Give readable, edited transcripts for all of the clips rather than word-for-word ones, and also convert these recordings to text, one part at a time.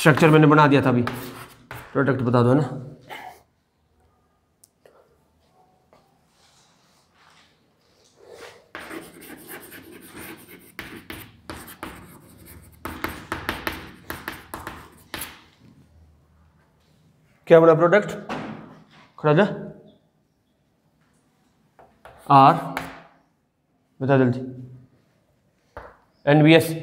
Structure मैंने बना दिया था अभी, प्रोडक्ट बता दो ना। क्या बना प्रोडक्ट, खड़ा जा, आर बता जल्दी, NBS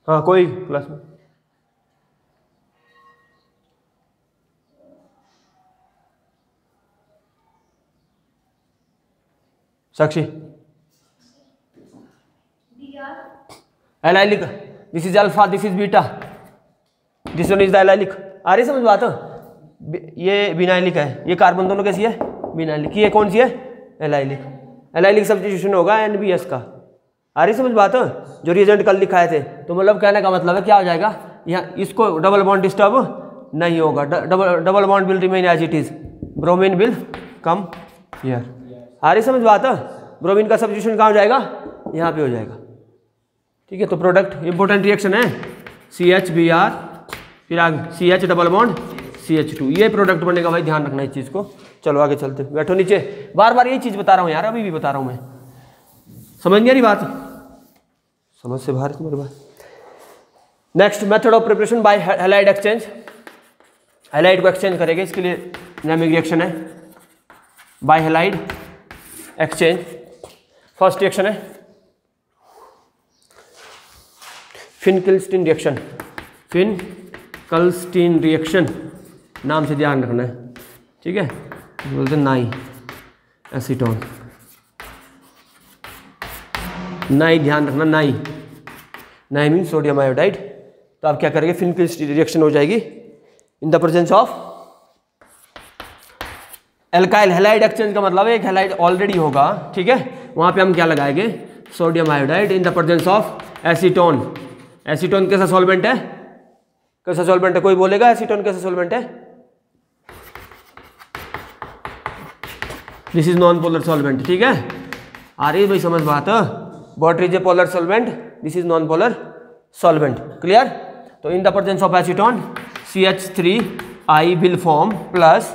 हाँ कोई क्लास में साक्षी allylic, this is alpha, this is beta, this one is the allylic. आ रही समझ बात? ये विनाइलिक है, ये कार्बन दोनों कैसी है, विनाइलिक। ये कौन सी है, एलाइलिक। एलाइलिक सब्स्टिट्यूशन होगा NBS का। आ रही समझ बात? जो रिएजेंट कल लिखाए थे, तो मतलब कहने का मतलब है क्या हो जाएगा, यहाँ इसको डबल बॉन्ड डिस्टर्ब नहीं होगा, double bond will remain as it is, bromine will come here. आ रही समझ बात? ब्रोमीन का सब्स्टिट्यूशन कहाँ हो जाएगा, यहाँ पे हो जाएगा। ठीक है, तो प्रोडक्ट इंपॉर्टेंट रिएक्शन है CH Br, फिर आगे CH डबल बॉन्ड CH2, ये प्रोडक्ट बनेगा भाई, ध्यान रखना इस चीज़ को। चलो आगे चलते, बैठो नीचे, बार बार यही चीज़ बता रहा हूँ यार, अभी भी बता रहा हूँ मैं, समझ नहीं आ रही बात, समझ से बाहर तुम्हारी बात। Next method of preparation by halide exchange, halide को एक्सचेंज करेंगे, इसके लिए नेमिक रिएक्शन है by halide exchange. First reaction है फिनकिल्स्टीन रिएक्शन, फिनकल्स्टीन रिएक्शन नाम से ध्यान रखना है, ठीक है। बोलते हैं नाई एसीटोन, नाई ध्यान रखना, नाई, नाई मीन सोडियम आयोडाइड। तो आप क्या करेंगे, फिनकिल्स्टीन रिएक्शन हो जाएगी इन the presence of alkyl. Halide exchange का मतलब है एक हैलाइड ऑलरेडी होगा, ठीक है, वहां पे हम क्या लगाएंगे, sodium iodide in the presence of acetone. Acetone कैसा सॉल्वेंट है, कैसा सॉल्वेंट है, कोई बोलेगा एसीटोन कैसा सॉल्वेंट है? This is non polar solvent, ठीक है। आ रही भाई समझ बात? Water is a polar solvent, this is non polar solvent, clear. तो in the presence of acetone CH3I will form plus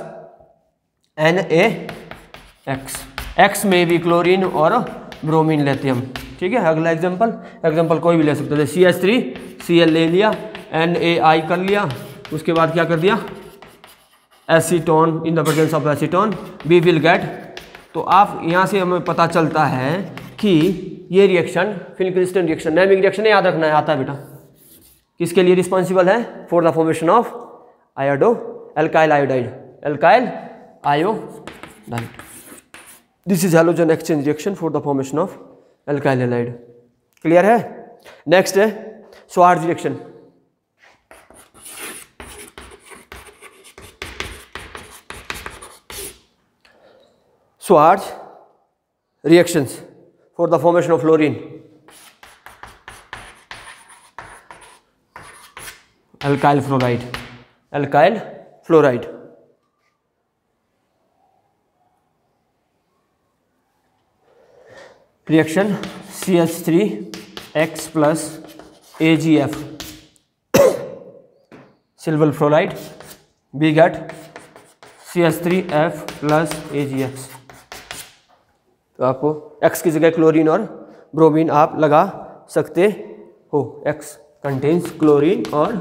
NaX, X में भी क्लोरीन और ब्रोमीन लेते हैं हम, ठीक है। अगला एग्जांपल कोई भी ले सकते हैं, CH3Cl ले लिया, NaI कर लिया, उसके बाद क्या कर दिया, acetone, in the presence of acetone we will get. तो आप यहाँ से हमें पता चलता है कि ये रिएक्शन फिनकिल्स्टीन रिएक्शन, नेमिक रिएक्शन याद रखना है, आता है बेटा, किसके लिए रिस्पॉन्सिबल है, for the formation of alkyl iodide, alkyl iodide. This is halogen exchange reaction for the formation of alkyl halide, clear है। नेक्स्ट है Swarts reaction, स्वार्ज reactions for the formation of fluorine, alkyl fluoride, alkyl fluoride, reaction CH3X plus AgF, silver fluoride, we get CH3F plus AgX। तो आपको X की जगह chlorine और bromine आप लगा सकते हो, X कंटेन्स क्लोरीन और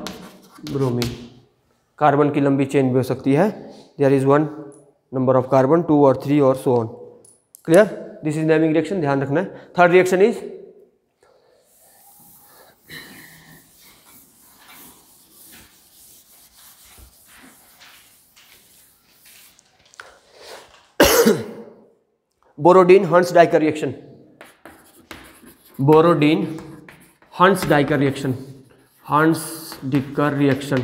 ब्रोमीन। कार्बन की लंबी चेन भी हो सकती है, there is 1 number of carbon, 2 और 3 और so on, clear. This is naming reaction, ध्यान रखना है। Third reaction is Borodin Hunsdiecker reaction, Borodin Hunsdiecker reaction, Hunsdiecker reaction.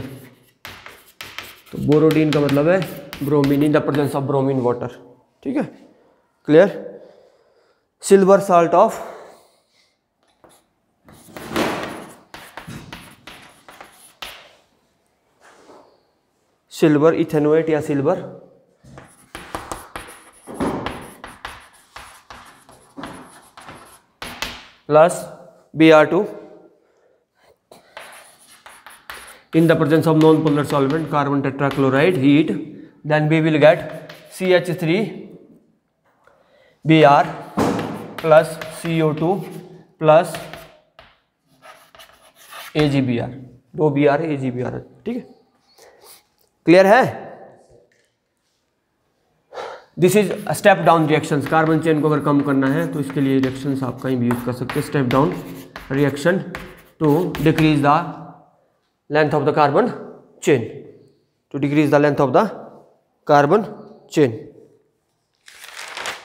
तो बोरोडीन का मतलब है bromine in the presence of bromine water, ठीक है, clear. Silver salt of silver ethanoate या silver plus Br2 in the presence of non-polar solvent carbon tetrachloride heat, then we will get CH3 Br plus CO2 plus AgBr, 2 Br AgBr, ठीक है, clear है। This is step down reactions, carbon chain को अगर कम करना है तो इसके लिए रिएक्शंस आप कहीं भी यूज कर सकते हैं। Step down reaction to decrease the length of the carbon chain, to decrease the length of the carbon chain.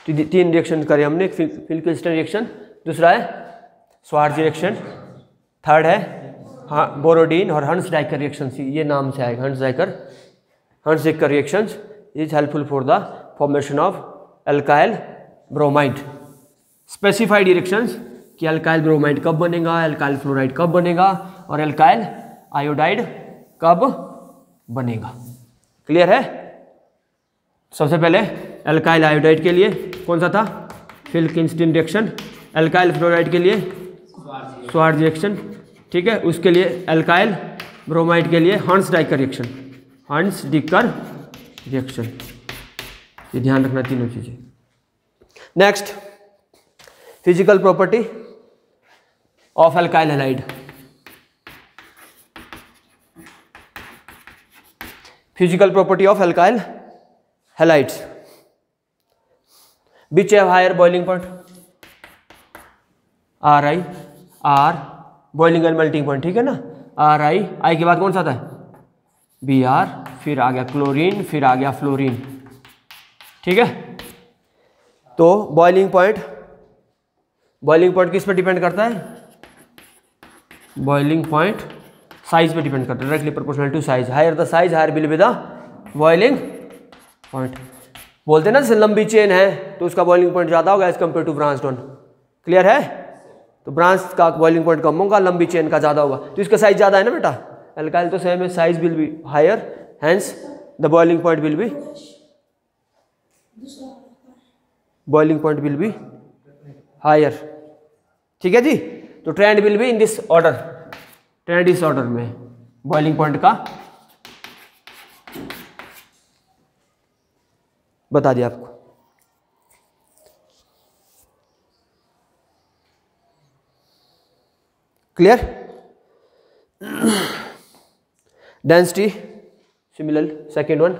तीन रिएक्शन करे हमने, फिल्किंस्टन रिएक्शन, दूसरा है स्वार्ज रिएक्शन, थर्ड है बोरोडीन और हंस डाइकर रिएक्शन, ये नाम से आएगा Hunsdiecker reactions is helpful for the formation of alkyl bromide. Specified reactions कि एल्काइल ब्रोमाइड कब बनेगा, एल्काइल फ्लोराइड कब बनेगा और एल्काइल आयोडाइड कब बनेगा, क्लियर है। सबसे पहले एल्काइल आयोडाइड के लिए कौन सा था, फिल्किंस्टन रिएक्शन, एल्काइल फ्लोराइड के लिए स्वार्ज रिएक्शन, ठीक है, उसके लिए एल्काइल ब्रोमाइड के लिए हंस डाइकर रिएक्शन, हंस डिकर रिएक्शन, ये ध्यान रखना तीनों चीजें। Next, physical property of alkyl halide. Physical property of alkyl halides which have higher boiling point, Ri, R boiling and melting point, ठीक है ना, Ri, I के बाद कौन सा आता है Br, फिर आ गया क्लोरीन, फिर आ गया फ्लोरीन, ठीक है। तो बॉइलिंग पॉइंट किस पे डिपेंड करता है, बॉइलिंग पॉइंट साइज पे डिपेंड करता है, directly proportional to size, higher the size higher will be the boiling point. बोलते हैं ना जैसे लंबी चेन है तो उसका बॉइलिंग पॉइंट ज़्यादा होगा as compare to branch one, clear है। तो ब्रांच का बॉइलिंग पॉइंट कम होगा, लंबी चेन का ज़्यादा होगा, तो इसका साइज ज़्यादा है ना बेटा। एल्काइल तो सेम है, size will be higher, hence the boiling point will be higher, ठीक है जी। तो trend will be in this order, trend इस ऑर्डर में बॉइलिंग पॉइंट का बता दिया आपको। Clear. Density similar, second one,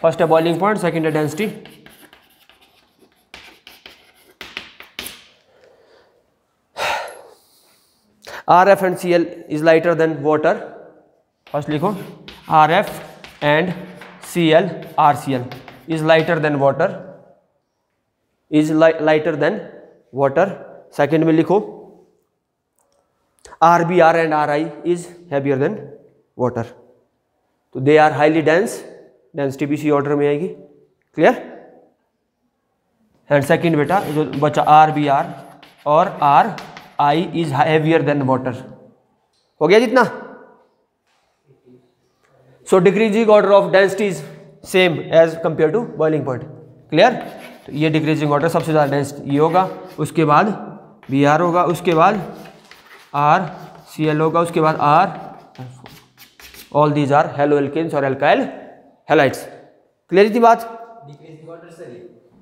first है बॉइलिंग पॉइंट, सेकेंड है density. RF and Cl is lighter than water, first लिखो RF and Cl, RCl is lighter than water, lighter than water। Second में लिखो RBr and Ri is heavier than water, तो they are highly dense, density भी इसी order में आएगी, clear. And second बेटा जो बचा RBr और Ri is heavier than water, हो गया जितना। So decreasing order of density is same as compare to boiling point, clear. तो ये डिक्रीजिंग ऑर्डर सबसे ज़्यादा डेंसिटी ये होगा, उसके बाद Br होगा, उसके बाद RCl होगा, उसके बाद R, all these are haloalkanes और एल्काइल हैलाइड्स, क्लियर थी बात।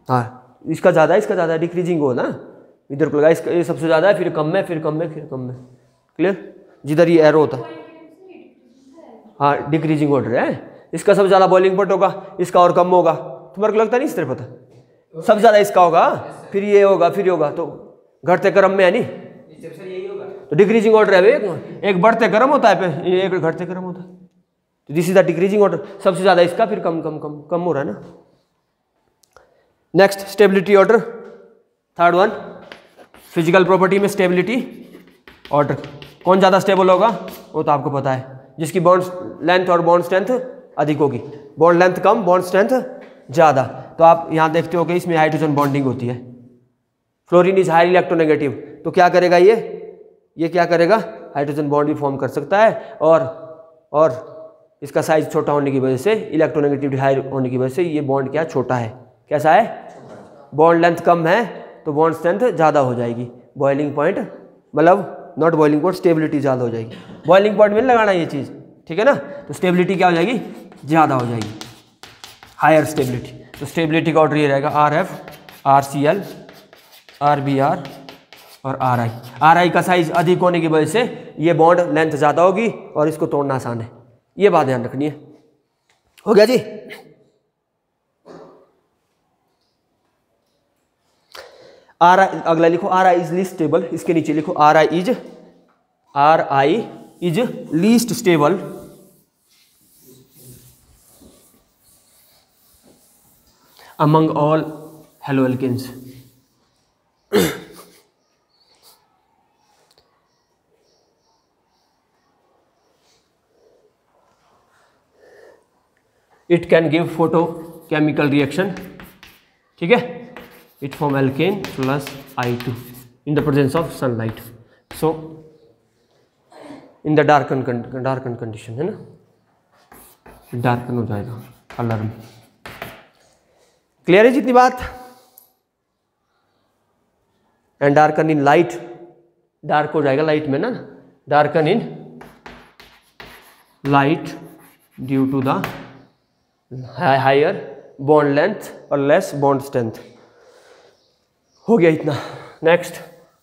हाँ, इसका ज़्यादा डिक्रीजिंग हो ना, इधर लगा इसका ये सबसे ज़्यादा है, फिर कम में, फिर कम में, फिर कम में, क्लियर। जिधर ये एरो होता है हाँ डिक्रीजिंग ऑर्डर है, इसका सबसे ज़्यादा बॉइलिंग पॉइंट होगा, इसका और कम होगा, तुम्हारे को लगता नहीं इस तरह पता, सबसे ज़्यादा इसका होगा, फिर ये होगा, फिर ये होगा, तो घटते क्रम में है नहीं, तो डिक्रीजिंग ऑर्डर है, एक बढ़ते क्रम होता है, ये एक घटते क्रम होता है, तो this is the decreasing order, सबसे ज़्यादा इसका, फिर कम कम कम कम हो रहा है ना। Next stability order, third one, physical property में स्टेबिलिटी ऑर्डर, कौन ज़्यादा स्टेबल होगा वो तो आपको पता है, जिसकी बॉन्ड लेंथ और बॉन्ड स्ट्रेंथ अधिक होगी, बॉन्ड लेंथ कम बॉन्ड स्ट्रेंथ ज़्यादा। तो आप यहाँ देखते हो कि इसमें हाइड्रोजन बॉन्डिंग होती है, फ्लोरीन इज हाईली इलेक्ट्रोनेगेटिव, तो क्या करेगा ये क्या करेगा, हाइड्रोजन बॉन्ड भी फॉर्म कर सकता है, और इसका साइज छोटा होने की वजह से, इलेक्ट्रोनेगेटिविटी हाई होने की वजह से ये बॉन्ड क्या छोटा है, कैसा है, बॉन्ड लेंथ कम है तो बॉन्ड स्ट्रेंथ ज़्यादा हो जाएगी, बॉइलिंग पॉइंट मतलब नॉट बॉइलिंग पॉइंट, स्टेबिलिटी ज़्यादा हो जाएगी। बॉइलिंग पॉइंट में लगाना ये चीज़, ठीक है ना, तो स्टेबिलिटी क्या हो जाएगी, ज़्यादा हो जाएगी, हायर स्टेबिलिटी। तो स्टेबिलिटी का ऑर्डर ये रहेगा RF, RCl, RBr और RI। RI का साइज अधिक होने की वजह से ये बॉन्ड लेंथ ज़्यादा होगी और इसको तोड़ना आसान है, ये बात ध्यान रखनी है। हो गया जी। RI अगला लिखो, RI इज लीस्ट स्टेबल, इसके नीचे लिखो RI is least stable among all haloalkanes. It can give photochemical reaction, ठीक है, it form alkane plus I2 in the presence of sunlight. So in the darken condition, है ना, darken हो जाएगा colour में। क्लियर है जितनी बात। And darken in light, dark हो जाएगा लाइट में ना, darken in light due to the higher bond length और लेस बॉन्ड स्ट्रेंथ। हो गया इतना। Next,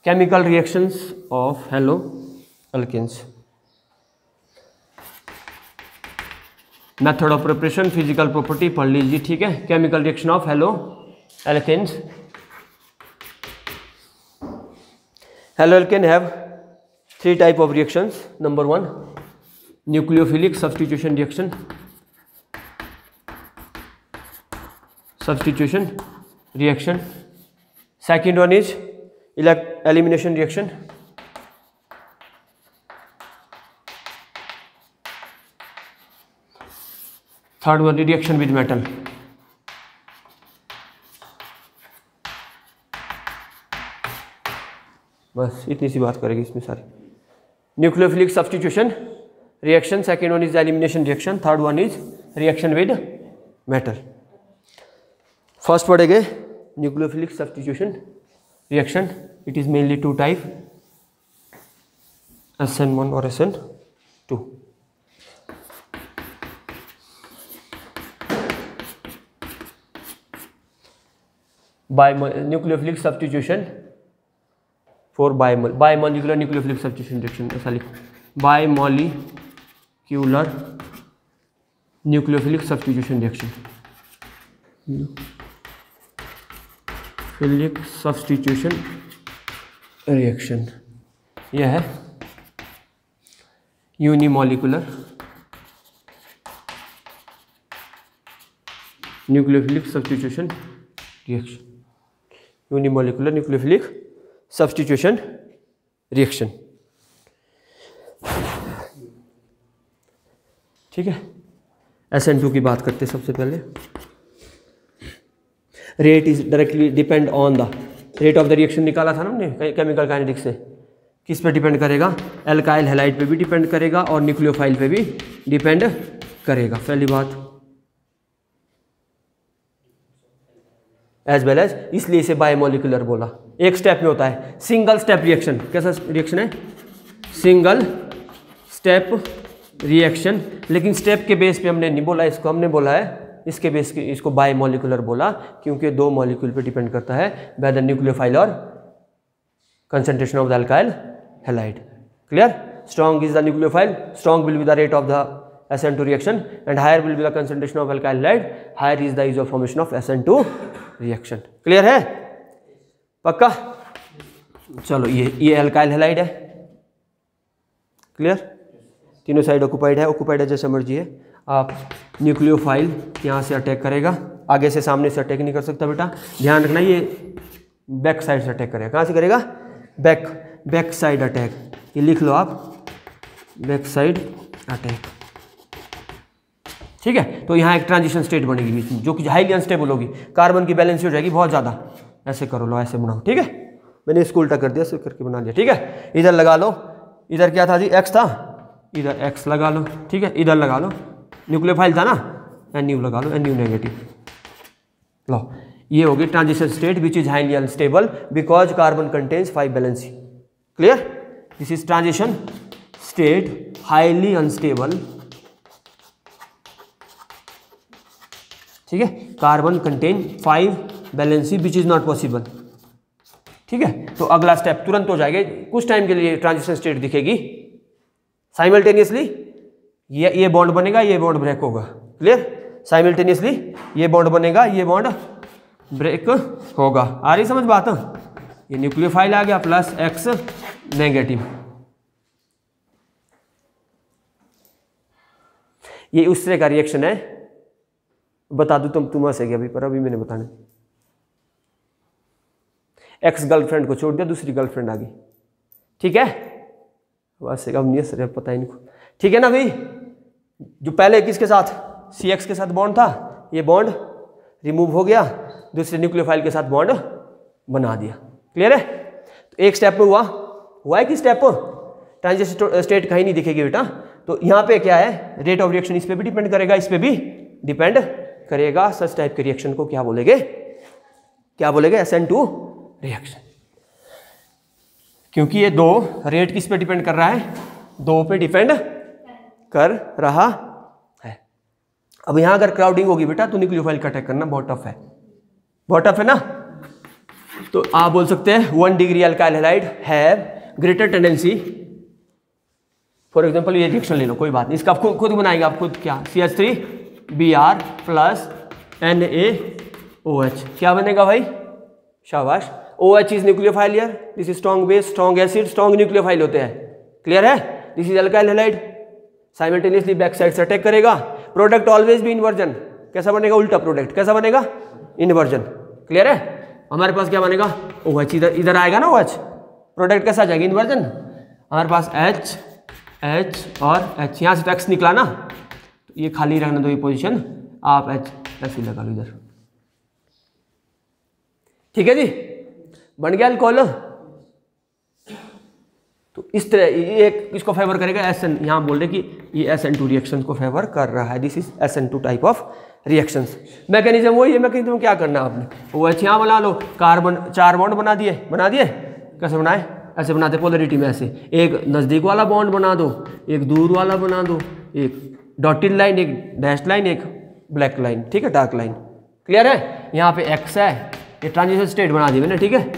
chemical reactions of haloalkanes. Method of preparation, physical property पढ़ लीजिए, ठीक है। Chemical reaction of haloalkanes. Haloalkane have 3 type of reactions. Number 1 nucleophilic substitution reaction, second one is elimination reaction, third one reaction with metal. बस इतनी सी बात करेगी इसमें सारी। Nucleophilic substitution reaction, second one is elimination reaction, third one is reaction with metal. First पढ़ेंगे nucleophilic substitution reaction. It is mainly 2 type, SN1 और SN2। Nucleophilic substitution for bimolecular nucleophilic substitution reaction, ऐसा लिखो, bimolecular nucleophilic substitution reaction. Philic substitution reaction यह है unimolecular nucleophilic substitution reaction, unimolecular nucleophilic substitution reaction, ठीक है। SN2 की बात करते हैं सबसे पहले। Rate is directly depend on the rate of the reaction, निकाला था ना हमने केमिकल काइनेटिक्स से। किस पे डिपेंड करेगा, एल्काइल हैलाइड पे भी डिपेंड करेगा और न्यूक्लियोफाइल पे भी डिपेंड करेगा, पहली बात। एज वेल एज, इसलिए इसे बायोमोलिकुलर बोला। एक स्टेप में होता है, सिंगल स्टेप रिएक्शन। कैसा रिएक्शन है, सिंगल स्टेप रिएक्शन। लेकिन स्टेप के बेस पे हमने नहीं बोला इसको, हमने बोला है इसके बेस के, इसको बायोमोलिकुलर बोला क्योंकि 2 मॉलिक्यूल पे डिपेंड करता है, वेदर न्यूक्लियोफाइल और concentration of the alkyl halide. Clear. Strong is the nucleophile, strong will be the rate of the SN2 reaction and higher will be the concentration of alkyl halide, higher is the isoformation of SN2 reaction. Clear है, पक्का। चलो ये alkyl halide है, clear. तीनों side occupied है जैसे मर्जी है। आप न्यूक्लियोफाइल यहाँ से अटैक करेगा, आगे से सामने से अटैक नहीं कर सकता बेटा, ध्यान रखना। ये बैक साइड से अटैक करेगा। कहाँ से करेगा, बैक साइड अटैक। ये लिख लो आप, बैक साइड अटैक, ठीक है। तो यहाँ एक ट्रांजिशन स्टेट बनेगी बीच में, जो कि हाईली अनस्टेबल होगी, कार्बन की बैलेंस हो जाएगी बहुत ज़्यादा। ऐसे करो लो, ऐसे बनाओ, ठीक है। मैंने इसको उल्टा कर दिया, ऐसे करके बना दिया, ठीक है। इधर लगा लो, इधर क्या था जी, X था, इधर X लगा लो, ठीक है। इधर लगा लो, न्यूक्लियोफाइल था ना, NU लगा लो, NU नेगेटिव। लो, ये होगी transition state which is highly unstable because carbon contains 5 valency. Clear. This is transition state highly unstable, ठीक है, carbon contain 5 valency which is not possible, ठीक है। तो अगला स्टेप तुरंत हो जाएगा, कुछ टाइम के लिए ट्रांजिशन स्टेट दिखेगी, साइमल्टेनियसली ये बॉन्ड बनेगा, ये बॉन्ड ब्रेक होगा, क्लियर, साइमल्टेनियसली ये बॉन्ड बनेगा, ये बॉन्ड ब्रेक होगा। आ रही समझ बात? ये न्यूक्लियोफाइल आ गया प्लस एक्स नेगेटिव, ये उस तरह का रिएक्शन है, बता दूं तुम हंसेगे अभी, पर अभी मैंने बताने। एक्स गर्लफ्रेंड को छोड़ दिया, दूसरी गर्लफ्रेंड आ गई, ठीक है, बस अब नहीं सर, पता ही नहीं, ठीक है ना भाई। जो पहले किसके साथ सी एक्स के साथ बॉन्ड था, ये बॉन्ड रिमूव हो गया, दूसरे न्यूक्लियोफाइल के साथ बॉन्ड बना दिया, क्लियर है। तो एक स्टेप में हुआ है कि स्टेप ट्रांजिशन स्टेट कहीं नहीं दिखेगी बेटा। तो यहाँ पे क्या है, रेट ऑफ रिएक्शन इस पे भी डिपेंड करेगा, इस पे भी डिपेंड करेगा। सच टाइप के रिएक्शन को क्या बोलेंगे, SN2 रिएक्शन, क्योंकि ये दो रेट किस पे डिपेंड कर रहा है, दो पे डिपेंड कर रहा है। अब यहां अगर क्राउडिंग होगी बेटा तो न्यूक्लियोफाइल का अटैक करना बहुत टफ है, बहुत टफ है ना। तो आप बोल सकते हैं 1 degree alkyl halide have greater tendency, for example ये रिएक्शन ले लो, कोई बात नहीं, इसका आप खुद बनाएंगे, आप खुद क्या, CH3Br प्लस NaOH, क्या बनेगा भाई, शाबाश। OH is nucleophile here, this is strong base, strong acid, strong nucleophile होते हैं, क्लियर है। This is alkyl halide, simultaneously back side से अटैक करेगा, प्रोडक्ट ऑलवेज भी इन्वर्जन, कैसा बनेगा, उल्टा प्रोडक्ट, कैसा बनेगा, इन्वर्जन, क्लियर है। हमारे पास क्या बनेगा, OH इधर आएगा ना, OH प्रोडक्ट कैसा आ जाएगा, इन्वर्जन। हमारे पास H और H, यहाँ से तो X निकला ना, तो ये खाली रहने दो, ये पोजीशन आप H ऐसे लगा लो इधर, ठीक है जी, बन गया अल्कोहल। तो इस तरह ये किसको फेवर करेगा, SN, यहाँ बोल रहे कि ये SN2 रिएक्शन को फेवर कर रहा है, this is SN2 type of reactions. Mechanism वही है, मैकेनिज्म क्या करना आपने, OH यहाँ बना लो, कार्बन 4 बॉन्ड बना दिए, कैसे बनाए, ऐसे बनाते पोलरिटी में, ऐसे एक नज़दीक वाला बॉन्ड बना दो, एक दूर वाला बना दो, एक डॉटेड लाइन, एक डैश लाइन, एक ब्लैक लाइन, ठीक है, डार्क लाइन, क्लियर है। यहाँ पे X है, ये ट्रांजिशन स्टेट बना दी मैंने, ठीक है।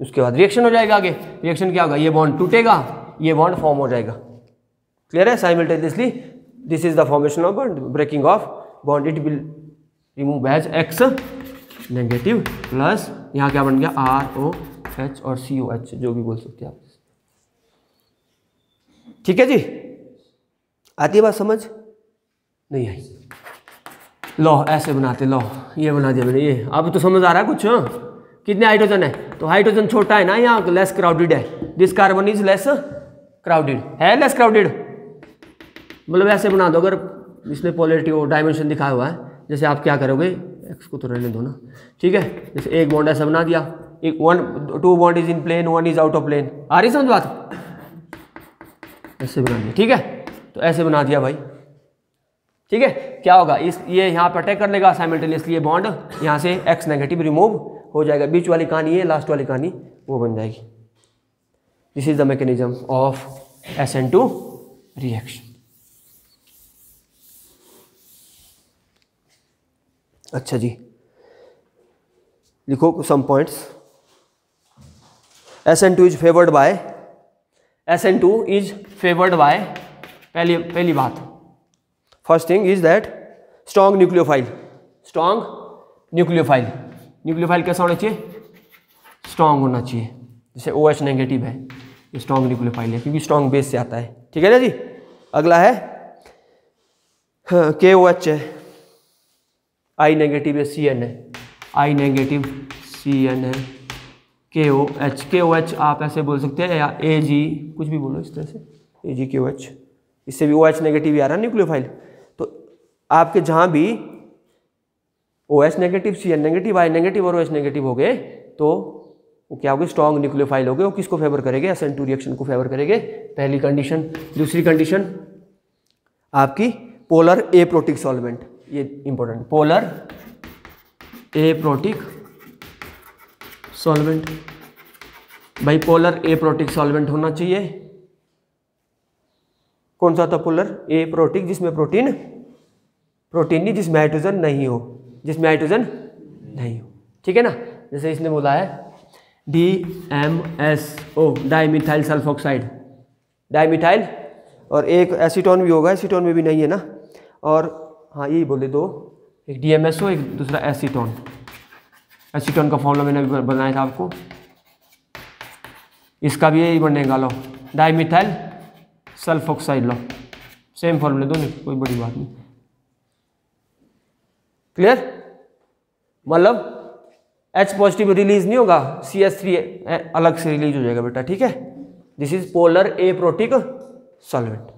उसके बाद रिएक्शन हो जाएगा, आगे रिएक्शन क्या होगा, ये बॉन्ड टूटेगा, ये बॉन्ड फॉर्म हो जाएगा, क्लियर है। Simultaneously this is the formation of bond, breaking of bond, it will remove as X negative plus यहाँ क्या बन गया, ROH और COH, जो भी बोल सकते हैं आप, ठीक है जी। आती है बात समझ, नहीं आई, लो ऐसे बनाते, लो ये बना दिया मैंने, ये अब तो समझ आ रहा है कुछ। कितने हाइड्रोजन है, तो हाइड्रोजन छोटा है ना, यहाँ लेस क्राउडेड है, this carbon is less crowded है, लेस क्राउडेड, मतलब ऐसे बना दो। अगर इसमें पोलैरिटी और डायमेंशन दिखाया हुआ है, जैसे आप क्या करोगे, एक्स को तो रहने दो ना, ठीक है, जैसे एक बॉन्ड ऐसा बना दिया, एक 2 bond is in plane, 1 is out of plane, आ रही समझ बात, ऐसे बना दिया, ठीक है। तो ऐसे बना दिया भाई, ठीक है। क्या होगा, ये यहाँ पर अटैक कर लेगा, साइमल्टेनियसली ये बॉन्ड यहाँ से X नेगेटिव रिमूव हो जाएगा, बीच वाली कहानी है, लास्ट वाली कहानी वो बन जाएगी। This is the mechanism of SN2 reaction. अच्छा जी, लिखो some points. SN2 is favoured by, SN2 is favoured by, पहली बात, first thing is that strong nucleophile, nucleophile कैसा होना चाहिए, स्ट्रॉन्ग होना चाहिए, जैसे OH नेगेटिव है, ये स्ट्रॉन्ग न्यूक्लियोफाइल है, क्योंकि स्ट्रॉन्ग बेस से आता है, ठीक है ना जी। अगला है KOH है, I नेगेटिव है, CN है, I नेगेटिव CN है, KOH आप ऐसे बोल सकते हैं, या AG, कुछ भी बोलो इस तरह से, AgKOH, इससे भी OH नेगेटिव आ रहा है न्यूक्लियोफाइल। तो आपके जहाँ भी OH negative, CN negative, I negative और OH नेगेटिव हो गए, तो वो क्या हो गए, स्ट्रॉन्ग न्यूक्लियोफाइल हो गए। वो किसको फेवर करेंगे, SN2 रिएक्शन को फेवर करेंगे, पहली कंडीशन। दूसरी कंडीशन आपकी पोलर एप्रोटिक सॉल्वेंट, ये इंपॉर्टेंट, पोलर एप्रोटिक सॉल्वेंट, भाई पोलर एप्रोटिक सॉल्वेंट होना चाहिए। कौन सा था पोलर एप्रोटिक? जिसमें प्रोटीन नहीं, जिसमें हाइड्रोजन नहीं हो, जिसमें हाइड्रोजन नहीं हो, ठीक है ना। जैसे इसने बोला है DMSO डाइमिथाइल सल्फोक्साइड, डाइमिथाइल, और एक एसीटोन भी होगा, एसीटोन में भी नहीं है ना। और हाँ यही बोले दो, एक DMSO एक दूसरा एसीटोन। एसीटोन का फॉर्मूला मैंने अभी बनाया था आपको, इसका भी यही बनेगा, लो डाइमिथाइल सल्फोक्साइड, लो सेम फॉर्मूले दोनों, कोई बड़ी बात नहीं। क्लियर? मतलब H पॉजिटिव रिलीज नहीं होगा, CH3 अलग से रिलीज हो जाएगा बेटा, ठीक है। This is polar aprotic solvent.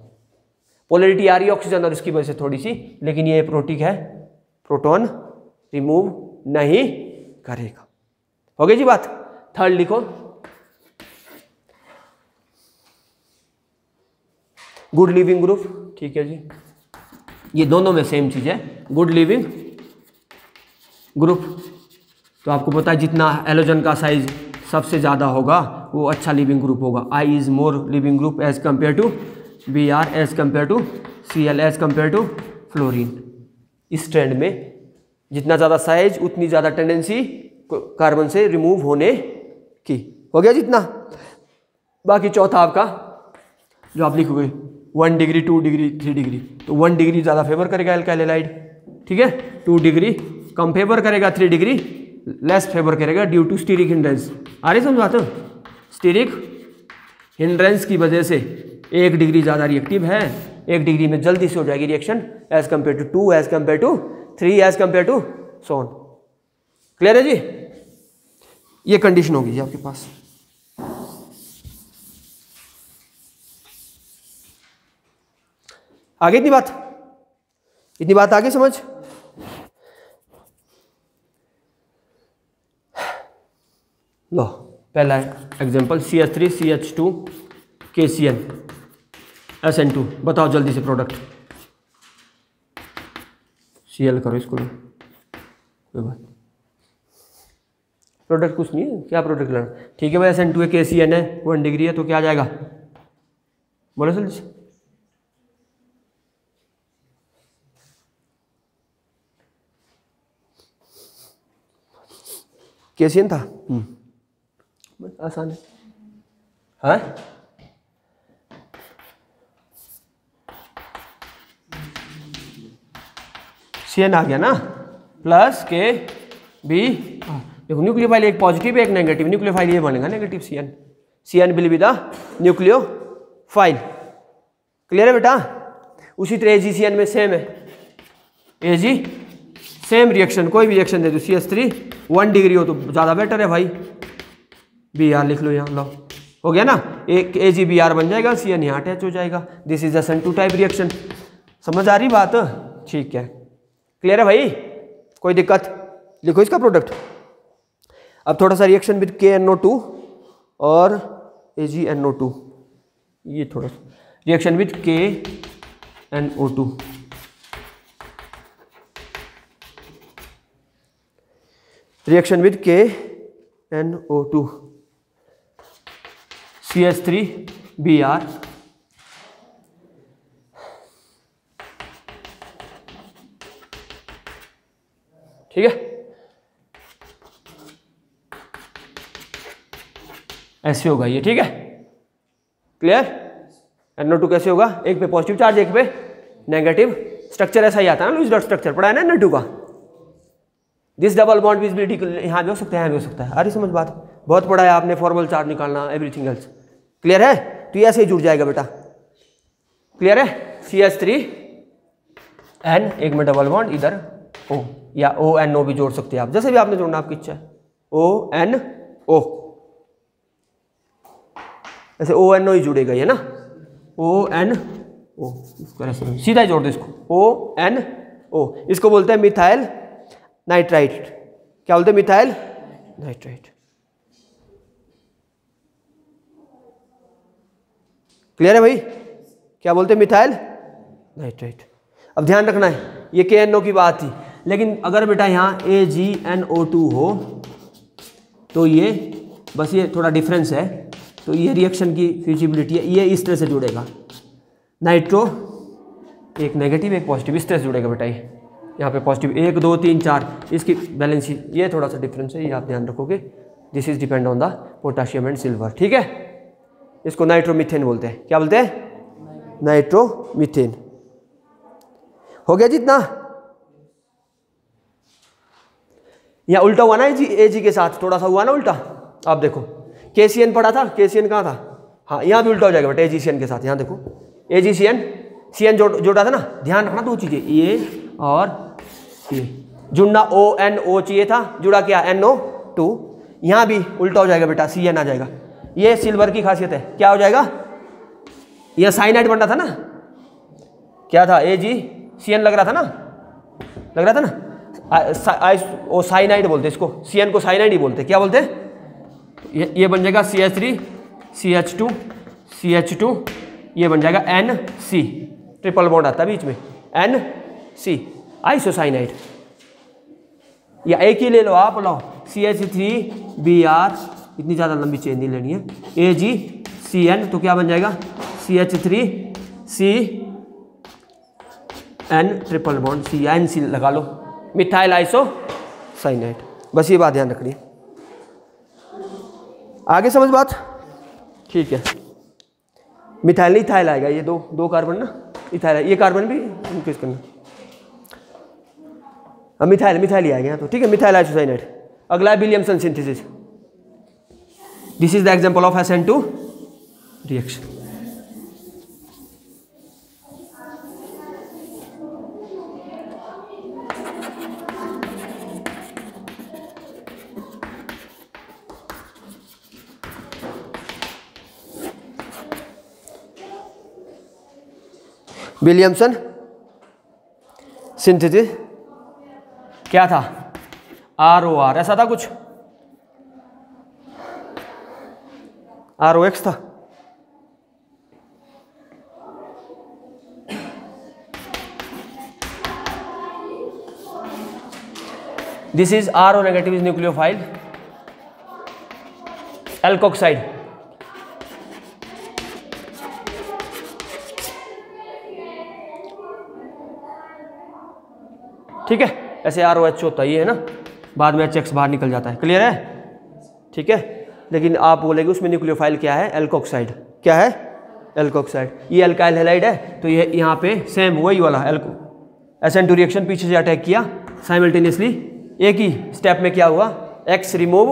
Polarity आ रही है ऑक्सीजन और इसकी वजह से थोड़ी सी, लेकिन ये एप्रोटिक है, प्रोटॉन रिमूव नहीं करेगा। हो गई जी बात। थर्ड लिखो, गुड लिविंग ग्रुप, ठीक है जी। ये दोनों में सेम चीज है, गुड लिविंग ग्रुप। तो आपको पता है जितना एलोजन का साइज सबसे ज़्यादा होगा वो अच्छा लिविंग ग्रुप होगा। I is more leaving group as compare to Br as compare to Cl as compare to fluorine. इस ट्रेंड में जितना ज़्यादा साइज उतनी ज़्यादा टेंडेंसी कार्बन से रिमूव होने की। हो गया जितना। बाकी चौथा आपका जो आप लिखोगे 1 डिग्री 2 डिग्री 3 डिग्री, तो 1 डिग्री ज़्यादा फेवर करेगा एल्काइल हैलाइड, ठीक है। 2 डिग्री कम फेवर करेगा, 3 डिग्री लेस फेवर करेगा ड्यू टू स्टीरिक हिंड्रेंस। आ रही समझ आता? स्टीरिक हिंड्रेंस की वजह से 1 डिग्री ज़्यादा रिएक्टिव है, 1 डिग्री में जल्दी से हो जाएगी reaction as compare to 2 as compare to 3 as compare to so on. Clear है जी? ये कंडीशन होगी जी आपके पास। आगे इतनी बात आगे समझ। लो पहला example CH3 CH2 KCl SN2। बताओ जल्दी से प्रोडक्ट। Cl करो इसको, कोई बात। प्रोडक्ट कुछ नहीं है, क्या प्रोडक्ट लेना? ठीक है भाई, SN2 है, KCl है, 1 डिग्री है, तो क्या आ जाएगा? बोलो जल्दी से। KCl था, आसान है। हाँ CN आ गया ना, प्लस के बी। देखो न्यूक्लियोफाइल एक पॉजिटिव एक नेगेटिव, न्यूक्लियोफाइल ये बनेगा negative CN will be the nucleophile. Clear है बेटा? उसी तरह AgCN में सेम है, Ag सेम रिएक्शन, कोई भी रिएक्शन दे दो, CH3 1 डिग्री हो तो ज़्यादा बेटर है भाई। Br लिख लो यहाँ, लो हो गया ना, एक AgBr बन जाएगा, CN यहाँ अटैच हो जाएगा। This is SN2 type reaction. समझ आ रही बात? ठीक है, क्लियर है भाई? कोई दिक्कत? लिखो इसका प्रोडक्ट। अब थोड़ा सा रिएक्शन विद KNO2 और AgNO2, ये थोड़ा सा reaction with KNO2, reaction with KNO2 CH3Br ठीक है। ऐसे होगा ये, ठीक है। क्लियर? NO2 कैसे होगा? एक पे पॉजिटिव चार्ज एक पे नेगेटिव। स्ट्रक्चर ऐसा ही आता है ना, लूज डॉट स्ट्रक्चर पढ़ा है ना NO2 का। दिस डबल बॉन्ड विजिबिलिटी यहाँ भी हो सकता है, यहाँ भी हो सकता है। अरे समझ बात, बहुत पढ़ा है आपने, फॉर्मल चार्ज निकालना, एवरीथिंग एल्स। क्लियर है? तो ये ऐसे ही जुड़ जाएगा बेटा। क्लियर है? CH3N एक में डबल बॉन्ड इधर O, या ONO भी जोड़ सकते हैं आप, जैसे भी आपने जोड़ना आपकी इच्छा है। ONO ऐसे ONO ही जुड़ेगा ये ना, ONO सीधा ही जोड़ दो इसको, ONO। इसको बोलते हैं मिथाइल नाइट्राइट। क्या बोलते हैं? Methyl nitrite. क्लियर है भाई? क्या बोलते हैं? Methyl nitrite. अब ध्यान रखना है, ये KNO की बात थी, लेकिन अगर बेटा यहाँ AgNO2 हो तो ये बस ये थोड़ा डिफरेंस है। तो ये रिएक्शन की फिजिबिलिटी है, ये इस तरह से जुड़ेगा, नाइट्रो एक नेगेटिव एक पॉजिटिव इस तरह से जुड़ेगा बेटा। ये यहाँ पे पॉजिटिव 1 2 3 4 इसकी बैलेंस, ये थोड़ा सा डिफरेंस है, ये आप ध्यान रखोगे। This is depend on the potassium and silver, ठीक है। इसको नाइट्रोमीथेन बोलते हैं, क्या बोलते हैं? नाइट्रोमीथेन। हो गया जितना? यहाँ उल्टा हुआ ना एजी के साथ, थोड़ा सा हुआ ना उल्टा। आप देखो केसीएन पढ़ा था, केसीएन कहाँ था? हाँ यहाँ भी उल्टा हो जाएगा बेटा एजीसीएन के साथ। यहाँ देखो एजीसीएन सीएन जोड़ा था ना, ध्यान रखना दो चीजें, ये और ये जुड़ना ONO चाहिए था, जुड़ा क्या NO2। यहाँ भी उल्टा हो जाएगा बेटा, CN आ जाएगा। ये सिल्वर की खासियत है, क्या हो जाएगा? यह साइनाइड बनना था ना, क्या था? AgCN लग रहा था ना, लग रहा था ना। ओ साइनाइड बोलते इसको, CN को साइनाइड ही बोलते, क्या बोलते? ये बन जाएगा CH3 CH2 CH2, ये बन जाएगा NC, ट्रिपल बॉन्ड आता है बीच में, NC आइसोसाइनाइड। या एक ही ले लो आप, लो CH3Br, इतनी ज़्यादा लंबी चेन नहीं लेनी है, AgCN, तो क्या बन जाएगा? CH3CN ट्रिपल बॉन्ड CNC लगा लो, मिथाइल आइसोसाइनाइड। बस ये बात ध्यान रखनी है। आगे समझ बात? ठीक है। मिथाइल नहीं इथाइल आएगा, ये दो कार्बन ना, इथाइल, ये कार्बन भी इंक्रीज करना। अब मिथाइल ही आएगा यहाँ तो, ठीक है, मिथाइल आइसोसाइनाइड। अगला है Williamson synthesis. This is the example of SN2 reaction. Williamson synthesis क्या था? ROR, ऐसा था कुछ, ROX था। This is RO negative is nucleophile alkoxide. ठीक है, ऐसे ROH होता ही है ना, बाद में HX बाहर निकल जाता है, क्लियर है? ठीक है, लेकिन आप बोलेंगे उसमें न्यूक्लियोफाइल क्या है? एल्कोक्साइड। क्या है? एल्कोक्साइड। ये अल्काइल हैलाइड है, तो ये यहाँ पे सेम वही वाला SN2 रिएक्शन पीछे से अटैक किया साइमल्टेनियसली, एक ही स्टेप में क्या हुआ? X रिमूव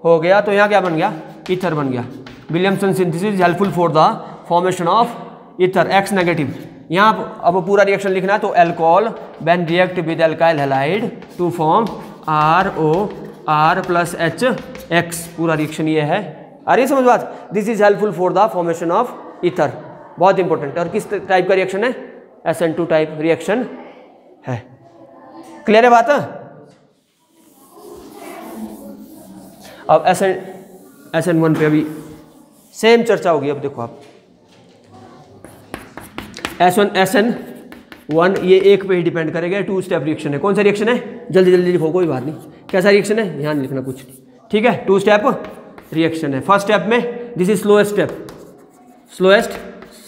हो गया, तो यहाँ क्या बन गया? ईथर बन गया। Williamson synthesis is helpful for the formation of ether, X negative. यहाँ अब पूरा रिएक्शन लिखना है, तो alcohol when react with alkyl halide to form ROR plus HX, पूरा रिएक्शन ये है। आ रही है समझ बात? This is helpful for the formation of ether, बहुत इंपॉर्टेंट है। और किस टाइप का रिएक्शन है? SN2 टाइप रिएक्शन है। क्लियर है बात? अब SN1 पे अभी सेम चर्चा होगी। अब देखो आप SN1 ये एक पे ही डिपेंड करेगा, 2 स्टेप रिएक्शन है। कौन सा रिएक्शन है? जल्दी जल्दी लिखो, कोई बात नहीं। कैसा रिएक्शन है? ध्यान लिखना कुछ, ठीक है। 2 स्टेप रिएक्शन है। फर्स्ट स्टेप में this is slowest step, slowest,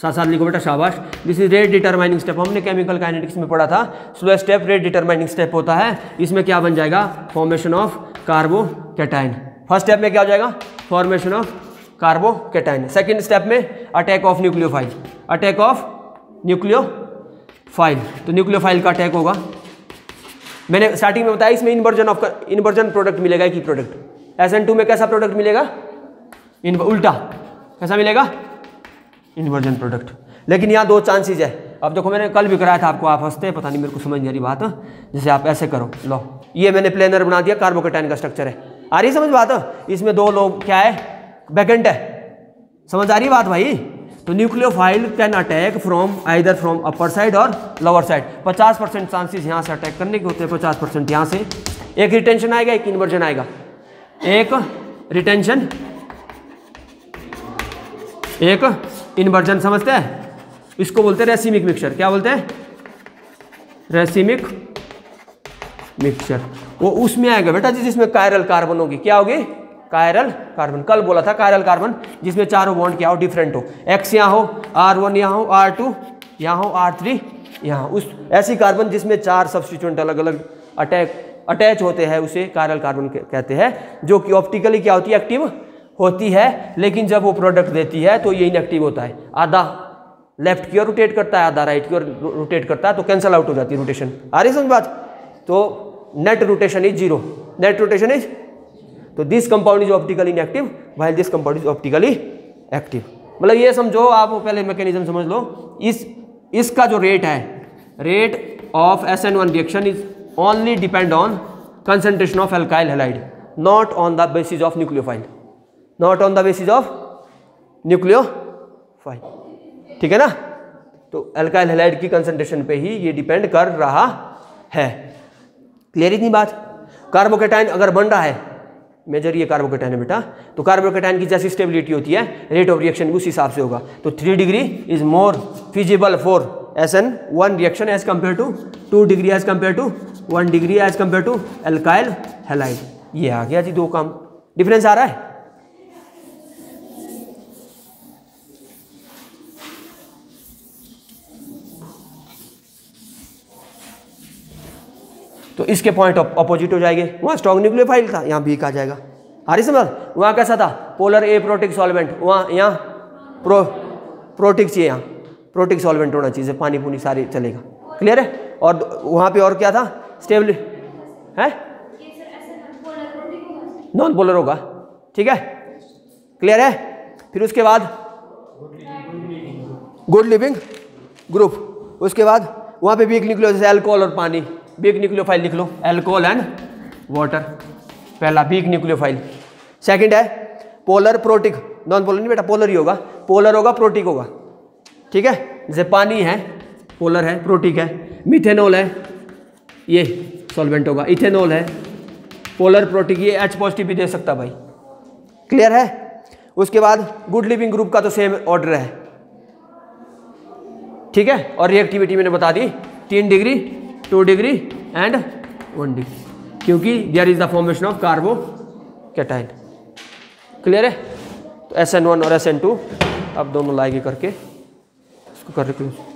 साथ साथ लिखो बेटा, शाबाश। This is rate determining step, हमने केमिकल काइनेटिक्स में पढ़ा था। Slowest step rate determining step होता है। इसमें क्या बन जाएगा? Formation of carbocation. First step में क्या हो जाएगा? Formation of carbocation. Second step में attack of nucleophile, attack of nucleophile, तो न्यूक्लियोफाइल का अटैक होगा। मैंने स्टार्टिंग में बताया इसमें इन्वर्जन प्रोडक्ट मिलेगा, एक ही प्रोडक्ट। SN2 में कैसा प्रोडक्ट मिलेगा? उल्टा कैसा मिलेगा? Inversion product. लेकिन यहाँ 2 चांसेस है। अब देखो मैंने कल भी कराया था आपको, आप हंसते, पता नहीं मेरे को समझ नहीं आ रही बात। जैसे आप ऐसे करो, लो ये मैंने प्लेनर बना दिया, कार्बोकैटायन का स्ट्रक्चर है। आ रही समझ बात? इसमें 2 लोग क्या है? बैकेंट है। समझ आ रही बात भाई? तो nucleophile can attack from either from upper side और लोअर साइड। 50% चांसेस यहाँ से अटैक करने के होते हैं, 50% यहाँ से। एक रिटेंशन आएगा, एक इन्वर्जन आएगा। एक रिटेंशन, एक इन्वर्जन, समझते हैं? इसको बोलते हैं रेसिमिक मिक्सचर। क्या बोलते हैं? Racemic mixture. वो उसमें आएगा बेटा जिसमें कायरल कार्बन होगी। क्या होगी? Chiral carbon. कल बोला था कायरल कार्बन जिसमें चारों बॉन्ड क्या हो, डिफरेंट हो, X यहाँ हो, R1 यहाँ हो, R2 यहाँ हो, R3 यहाँ, उस ऐसी कार्बन जिसमें 4 सब्स्टिट्यूएंट अलग अलग अटैच होते हैं उसे कायरल कार्बन कहते हैं, जो कि ऑप्टिकली क्या होती है, एक्टिव होती है, लेकिन जब वो प्रोडक्ट देती है तो ये इनएक्टिव होता है, आधा लेफ्ट की ओर रोटेट करता है, आधा राइट की ओर रोटेट करता है, तो कैंसल आउट हो जाती है रोटेशन। आ रही समझ बात? तो net rotation is zero, net rotation is, तो this compound is optically inactive while this compound is optically active. मतलब ये समझो आप, पहले मैकेनिज्म समझ लो, इसका जो रेट है, rate of SN1 reaction is only depend on concentration of alkyl halide, not on the basis of nucleophile, not on the basis of nucleophile, ठीक है ना। तो एल्काइल हैलाइड की कंसंट्रेशन पे ही ये डिपेंड कर रहा है। क्लियर इतनी बात? कार्बोकेटाइन अगर बन रहा है, मेजर ये कार्बोकेटाइन है बेटा, तो कार्बोकेटाइन की जैसी स्टेबिलिटी होती है, रेट ऑफ रिएक्शन भी उस हिसाब से होगा। तो 3 degree is more feasible for SN1 reaction as compare to 2 degree as compare to 1 degree as compare to alkyl halide. ये आ गया जी, 2 काम डिफरेंस आ रहा है। तो इसके पॉइंट अपोजिट हो जाएंगे, वहाँ स्ट्रॉन्ग न्यूक्लियोफाइल था, यहाँ वीक आ जाएगा। आ रही समझ? वहाँ कैसा था, पोलर एप्रोटिक सॉल्वेंट, वहाँ यहाँ प्रोटिक चाहिए, यहाँ प्रोटिक सॉल्वेंट होना चाहिए, पानी पूनी सारी चलेगा। क्लियर है? और वहाँ पे और क्या था, स्टेबल है, नॉन पोलर होगा, ठीक है, क्लियर है। फिर उसके बाद गुड लिविंग ग्रुप, उसके बाद वहाँ पे वीक न्यूक्लियो, जैसे अल्कोहल और पानी, वीक न्यूक्लियोफाइल लिख लो, अल्कोहल एंड वाटर, पहला वीक न्यूक्लियोफाइल। सेकंड है पोलर प्रोटिक, नॉन पोलर नहीं बेटा, पोलर ही होगा, पोलर होगा प्रोटिक होगा, ठीक है। जैसे पानी है पोलर है, प्रोटिक है, मिथेनॉल है ये सॉल्वेंट होगा, इथेनॉल है पोलर प्रोटिक, ये H पॉजिटिव भी दे सकता भाई। क्लियर है? उसके बाद गुड लिविंग ग्रुप का तो सेम ऑर्डर है, ठीक है। और रिएक्टिविटी मैंने बता दी, 3 डिग्री 2 डिग्री एंड 1 डिग्री, क्योंकि there is the formation of carbocation. Clear है? तो SN1 और SN2 अब दोनों लाएंगे करके इसको कर रहे क्लोज।